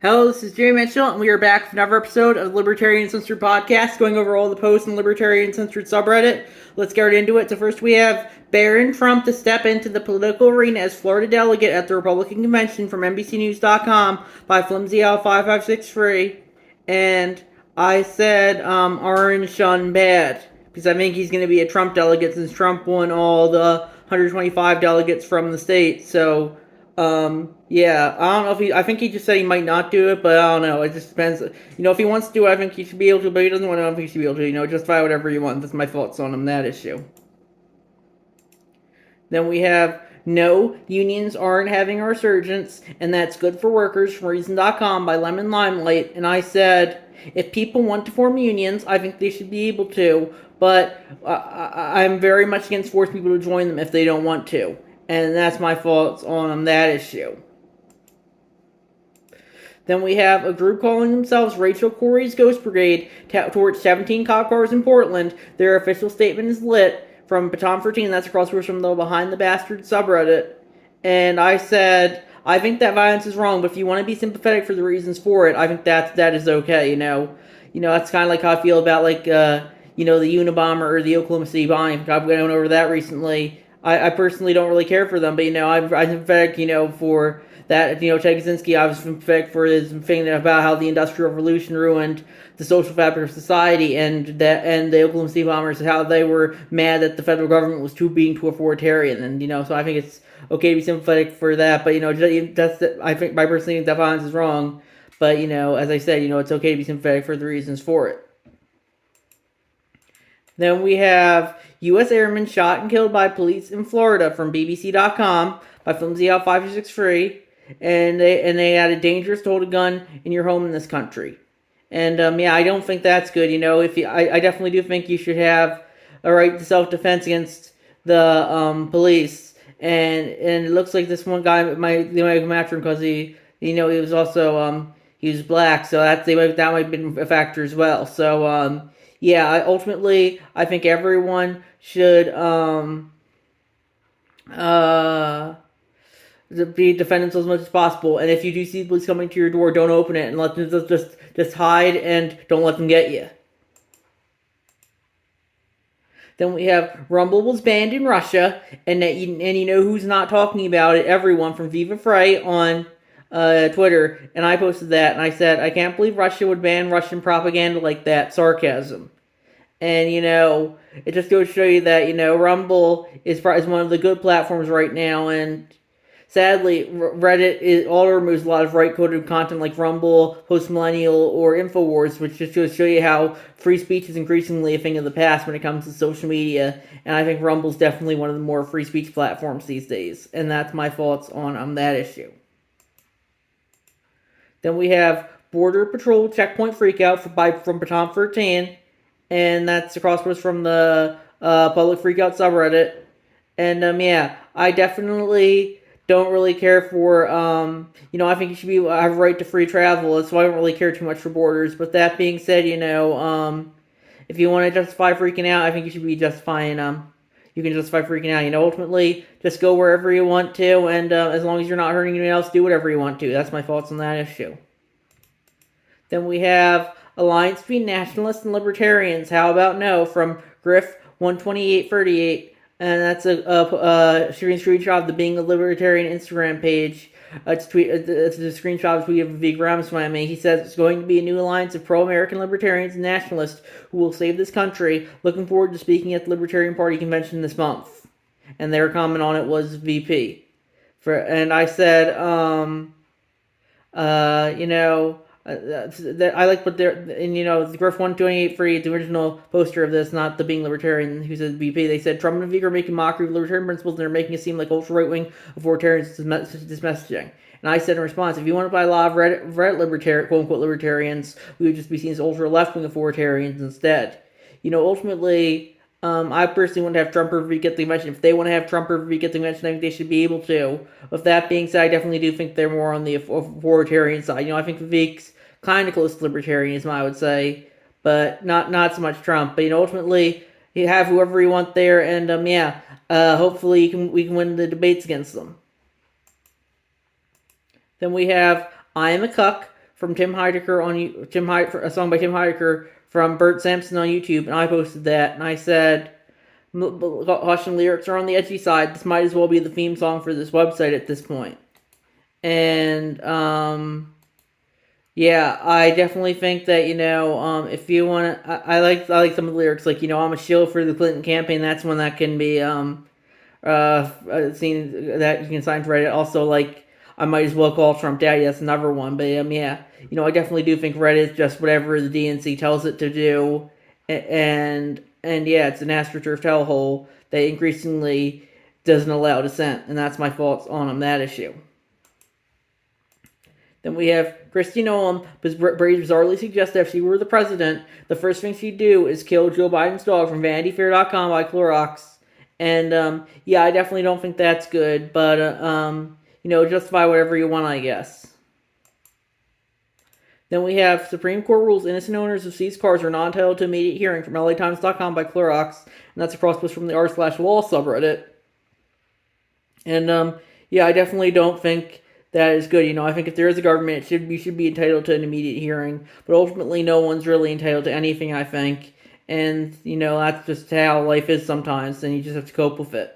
Hello, this is Jay Mitchell, and we are back with another episode of the Libertarian Censored podcast, going over all the posts in the Libertarian Censored subreddit. Let's get right into it. So first we have Barron Trump to step into the political arena as Florida delegate at the Republican convention from NBCNews.com by Flimsy L 5563. And I said Orange Shun bad, because I think he's going to be a Trump delegate since Trump won all the 125 delegates from the state. So yeah, I don't know if I think he just said he might not do it, but I don't know. It just depends. If he wants to do it, I think he should be able to, but he doesn't want to, I don't think he should be able to, justify whatever you want. That's my thoughts on that issue. Then we have, no, unions aren't having a resurgence, and that's good for workers from Reason.com by Lemon Limelight. And I said, if people want to form unions, I think they should be able to, but I'm very much against forcing people to join them if they don't want to. And that's my thoughts on that issue. Then we have a group calling themselves Rachel Corrie's Ghost Brigade towards 17 cop cars in Portland. Their official statement is lit from Baton 13. That's across from the Behind the Bastard subreddit. And I said, I think that violence is wrong, but if you want to be sympathetic for the reasons for it, I think that is okay. That's kind of like how I feel about the Unabomber or the Oklahoma City bombing. I've gone over that recently. I personally don't really care for them, but I'm sympathetic, for that. Ted Kaczynski, I was sympathetic for his thing about how the Industrial Revolution ruined the social fabric of society, and the Oklahoma City bombers, how they were mad that the federal government was being too authoritarian, and so I think it's okay to be sympathetic for that, but I think I personally think that violence is wrong, but as I said, it's okay to be sympathetic for the reasons for it. Then we have U.S. airmen shot and killed by police in Florida from BBC.com by Flimsy L 563, and they had a dangerous to hold a gun in your home in this country. And I don't think that's good. I definitely do think you should have a right to self-defense against the police. And it looks like this one guy might come after him because he was also he was black, so that might have been a factor as well. So ultimately, I think everyone should be defend themselves as much as possible. And if you do see the police coming to your door, don't open it and let them just hide and don't let them get you. Then we have Rumble was banned in Russia, and who's not talking about it? Everyone from Viva Frey on Twitter, and I posted that, and I said, I can't believe Russia would ban Russian propaganda like that. Sarcasm. And, it just goes to show you that, Rumble is one of the good platforms right now, and sadly, Reddit removes a lot of right-coded content like Rumble, Post-Millennial, or InfoWars, which just goes to show you how free speech is increasingly a thing of the past when it comes to social media, and I think Rumble's definitely one of the more free speech platforms these days, and that's my thoughts on that issue. Then we have Border Patrol checkpoint freakout from Baton 13, and that's across from the public freakout subreddit. And I definitely don't really care for I think you should have a right to free travel, so I don't really care too much for borders. But that being said, if you want to justify freaking out, I think you should be justifying you can justify freaking out. Ultimately, just go wherever you want to, and as long as you're not hurting anyone else, do whatever you want to. That's my thoughts on that issue. Then we have Alliance between Nationalists and Libertarians. How about no? From Griff 12838, and that's a screenshot of the Being a Libertarian Instagram page. It's a screenshot of a tweet of Vivek Ramaswamy. He says it's going to be a new alliance of pro-American libertarians and nationalists who will save this country. Looking forward to speaking at the Libertarian Party convention this month. And their comment on it was VP. And I said, I like what they're, and the Griff 128 free, the original poster of this, not the Being Libertarian who said BP. They said Trump and Vivek are making mockery of libertarian principles and they're making it seem like ultra right wing authoritarians this messaging. And I said in response, if you want to buy a lot of Reddit libertarian, quote unquote libertarians, we would just be seen as ultra left wing authoritarians instead. Ultimately, I personally want to have Trump or Vivek get the convention. If they want to have Trump or Vivek get the convention, I think they should be able to. With that being said, I definitely do think they're more on the authoritarian side. I think Vivek's kind of close to libertarianism, I would say, but not so much Trump. But ultimately, you have whoever you want there, and hopefully we can win the debates against them. Then we have I Am a Cuck from Tim Heidecker a song by Tim Heidecker from Bert Sampson on YouTube, and I posted that, and I said, caution, lyrics are on the edgy side. This might as well be the theme song for this website at this point. And yeah, I definitely think that if you want to, I like some of the lyrics, like I'm a shill for the Clinton campaign. That's one that can be seen that you can sign to Reddit. Also, like, I might as well call Trump daddy. That's another one. But yeah, I definitely do think Reddit is just whatever the DNC tells it to do, and yeah, it's an astroturf hellhole that increasingly doesn't allow dissent, and that's my thoughts on that issue. Then we have Kristi Noem, bizarrely suggests that if she were the president, the first thing she'd do is kill Joe Biden's dog from VanityFair.com by Clorox. And yeah, I definitely don't think that's good, but justify whatever you want, I guess. Then we have Supreme Court rules innocent owners of seized cars are not entitled to immediate hearing from LATimes.com by Clorox, and that's a cross-post from the r/law subreddit. And yeah, I definitely don't think that is good. I think if there is a government, you should be entitled to an immediate hearing, but ultimately no one's really entitled to anything, I think. And, that's just how life is sometimes, and you just have to cope with it.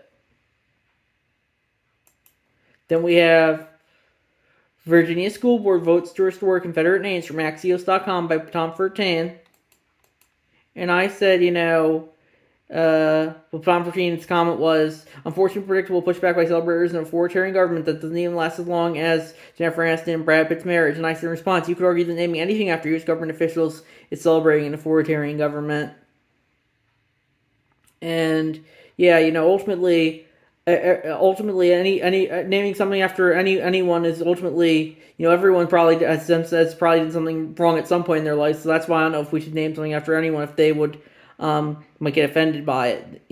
Then we have Virginia School Board votes to restore Confederate names from Axios.com by Tom Fertan. And I said, Tom Fertan's comment was, unfortunately predictable pushback by celebrators in an authoritarian government that doesn't even last as long as Jennifer Aniston and Brad Pitt's marriage. And I said in response, you could argue that naming anything after U.S. government officials is celebrating an authoritarian government. And yeah, ultimately, any naming something after anyone is ultimately, everyone probably has probably did something wrong at some point in their life. So that's why I don't know if we should name something after anyone if they would might get offended by it.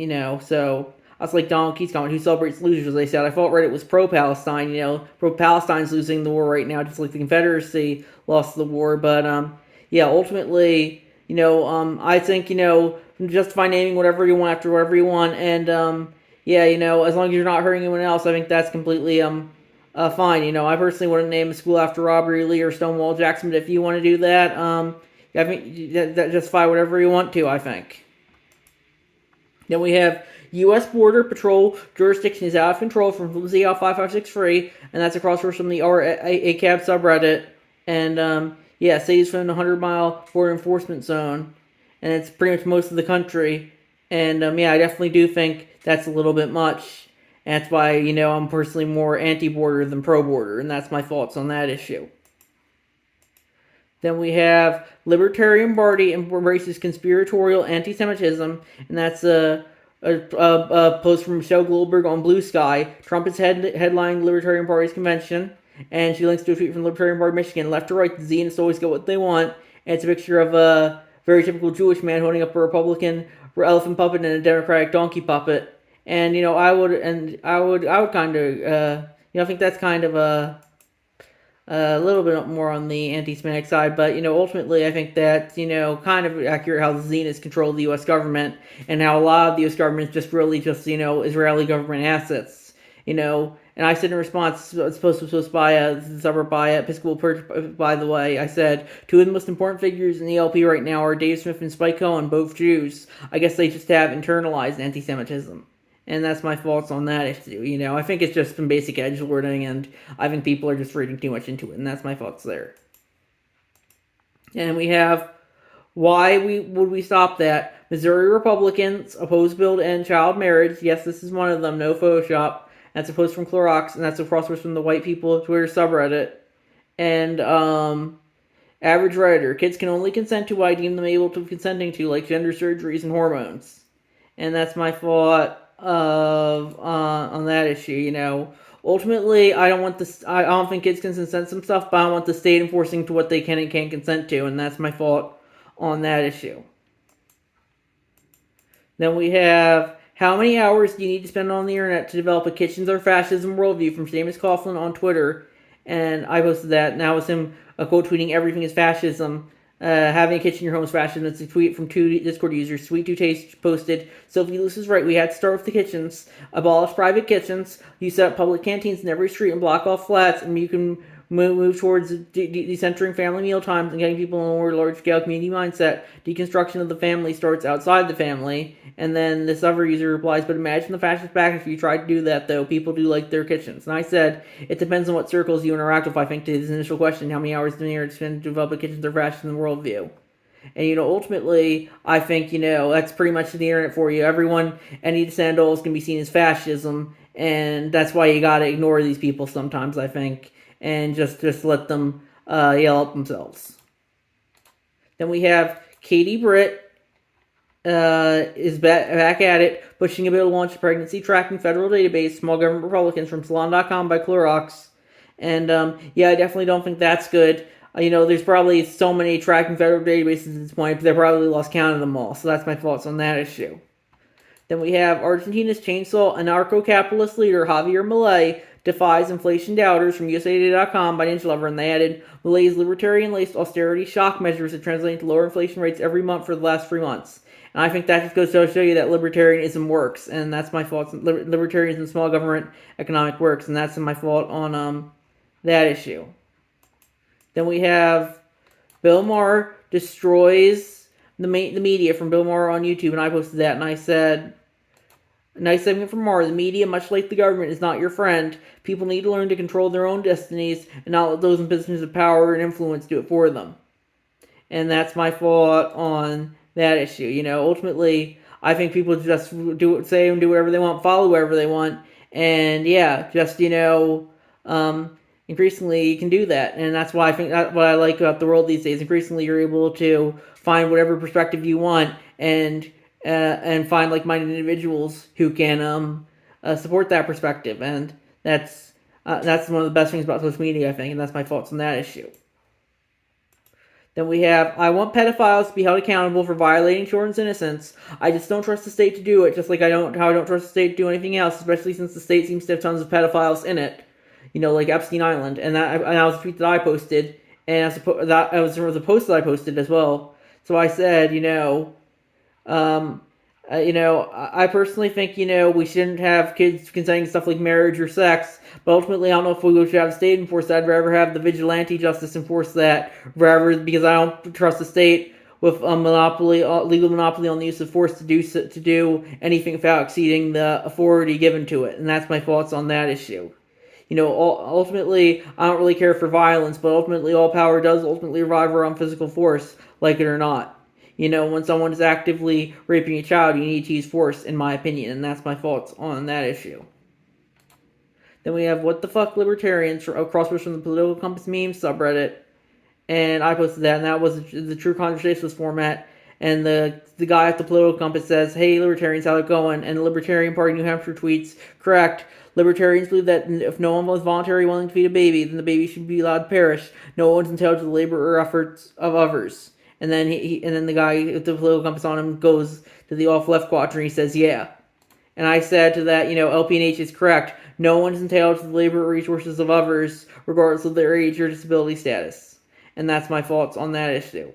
So I was like Donald Keith's comment, who celebrates losers. They said I thought Reddit was pro-Palestine. Pro-Palestine's losing the war right now, just like the Confederacy lost the war. But yeah, ultimately, I think justify naming whatever you want after whatever you want, and yeah, as long as you're not hurting anyone else, I think that's completely fine. I personally wouldn't name a school after Robert Lee or Stonewall Jackson, but if you want to do that, I think that justify whatever you want to, I think. Then we have U.S. Border Patrol jurisdiction is out of control from ZL 5563, and that's across from the ACAB subreddit, and yeah, cities within the 100-mile border enforcement zone, and it's pretty much most of the country. And yeah, I definitely do think that's a little bit much. And that's why, I'm personally more anti-border than pro-border, and that's my thoughts on that issue. Then we have Libertarian Party embraces conspiratorial anti-Semitism, and that's a post from Michelle Goldberg on Blue Sky. Trump is headlining the Libertarian Party's convention, and she links to a tweet from Libertarian Party Michigan. Left to right, the Zionists always get what they want, and it's a picture of a very typical Jewish man holding up a Republican elephant puppet and a Democratic donkey puppet. And I would kind of I think that's kind of a little bit more on the anti-Semitic side, but ultimately I think that's kind of accurate how the Zionists control the U.S. government, and how a lot of the U.S. government is just Israeli government assets. And I said in response, it's supposed by Episcopal Church, by the way, I said, two of the most important figures in the LP right now are Dave Smith and Spike Cohen, both Jews. I guess they just have internalized anti-Semitism. And that's my thoughts on that issue. I think it's just some basic edgelording, and I think people are just reading too much into it, and that's my thoughts there. And we have, why would we stop that? Missouri Republicans oppose bill to end child marriage. Yes, this is one of them, no Photoshop. That's a post from Clorox, and that's a crossword from the White People Twitter subreddit. And average Redditor, kids can only consent to what I deem them able to consenting to, like gender surgeries and hormones. And that's my thought on that issue. Ultimately, I don't think kids can consent some stuff, but I don't want the state enforcing to what they can and can't consent to, and that's my thought on that issue. Then we have, how many hours do you need to spend on the internet to develop a kitchens or fascism worldview, from Seamus Coughlin on Twitter, and I posted that, and that was him quote tweeting everything is fascism. Having a kitchen in your home is fascism. It's a tweet from two Discord users. Sweet Two Taste posted, Sophie Luce is right, we had to start with the kitchens. Abolish private kitchens. You set up public canteens in every street and block off flats, and you can move towards decentering family meal times and getting people in a more large-scale community mindset. Deconstruction of the family starts outside the family. And then this other user replies, but imagine the fascist backlash if you tried to do that, though. People do like their kitchens. And I said, it depends on what circles you interact with, I think, to his initial question, how many hours do you spend to develop a kitchen or fascist worldview? And, ultimately, I think, that's pretty much the internet for you. Everyone, any dissent at all is going to be seen as fascism, and that's why you got to ignore these people sometimes, I think, and just let them yell at themselves. Then we have Katie Britt is back at it, pushing a bill to launch a pregnancy tracking federal database, Small Government Republicans, from Salon.com by Clorox. And, I definitely don't think that's good. There's probably so many tracking federal databases at this point, but they probably lost count of them all. So that's my thoughts on that issue. Then we have Argentina's chainsaw anarcho-capitalist leader Javier Milei defies inflation doubters from USAtoday.com by Ninja Lover, and they added Milei's libertarian-laced austerity shock measures that translate into lower inflation rates every month for the last 3 months. And I think that just goes to show you that libertarianism works, and that's my thoughts. Libertarianism, small government, economic works, and that's my thought on that issue. Then we have Bill Maher destroys the media from Bill Maher on YouTube, and I posted that, and I said, nice segment from Maher, the media, much like the government, is not your friend. People need to learn to control their own destinies and not let those in positions of power and influence do it for them. And that's my thought on that issue. Ultimately, I think people just say and do whatever they want, follow whatever they want, and increasingly you can do that, and that's why I think that's what I like about the world these days. Increasingly, you're able to find whatever perspective you want, and find like-minded individuals who can support that perspective, and that's one of the best things about social media, I think, and that's my thoughts on that issue. Then we have, I want pedophiles to be held accountable for violating children's innocence. I just don't trust the state to do it, just like I don't trust the state to do anything else, especially since the state seems to have tons of pedophiles in it. Like Epstein Island, and that was a tweet that I posted, and that was a post that I posted as well. So I said, I personally think, we shouldn't have kids consenting to stuff like marriage or sex, but ultimately I don't know if we should have the state enforce that. I'd rather have the vigilante justice enforce that, because I don't trust the state with a legal monopoly on the use of force to do anything without exceeding the authority given to it, and that's my thoughts on that issue. Ultimately, I don't really care for violence, but ultimately all power does ultimately revolve around physical force, like it or not. When someone is actively raping a child, you need to use force, in my opinion, and that's my thoughts on that issue. Then we have What the Fuck Libertarians, a crossword from the Political Compass meme subreddit, and I posted that, and that was the True Conversationalist format, and the guy at the Political Compass says, hey libertarians, how's it going? And the Libertarian Party New Hampshire tweets, correct, libertarians believe that if no one was voluntarily willing to feed a baby, then the baby should be allowed to perish. No one's entitled to the labor or efforts of others. And then the guy with the Political Compass on him goes to the off-left quadrant, he says, yeah. And I said to that, LPNH is correct. No one is entitled to the labor or resources of others, regardless of their age or disability status. And that's my thoughts on that issue.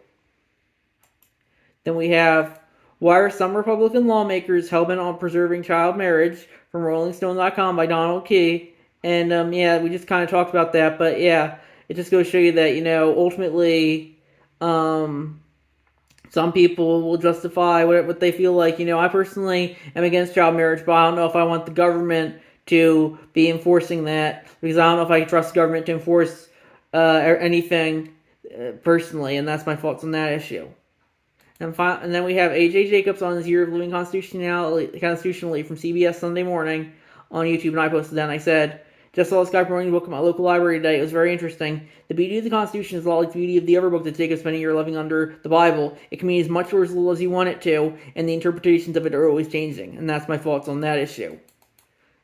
Then we have, why are some Republican lawmakers hell-bent on preserving child marriage, from RollingStone.com by Donald Key. And, we just kind of talked about that, but yeah, it just goes to show you that, ultimately, some people will justify what they feel like. I personally am against child marriage, but I don't know if I want the government to be enforcing that, because I don't know if I can trust the government to enforce anything personally, and that's my thoughts on that issue. And then we have A.J. Jacobs on his Year of Living Constitutionally from CBS Sunday Morning on YouTube, and I posted that, and I said, just saw this guy promoting a book at my local library today. It was very interesting. The beauty of the Constitution is a lot like the beauty of the other book that Jacob spent a year living under, the Bible. It can mean as much or as little as you want it to, and the interpretations of it are always changing. And that's my thoughts on that issue.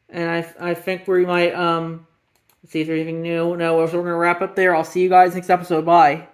And I think we might, let's see if there's anything new. No, so we're going to wrap up there. I'll see you guys next episode. Bye.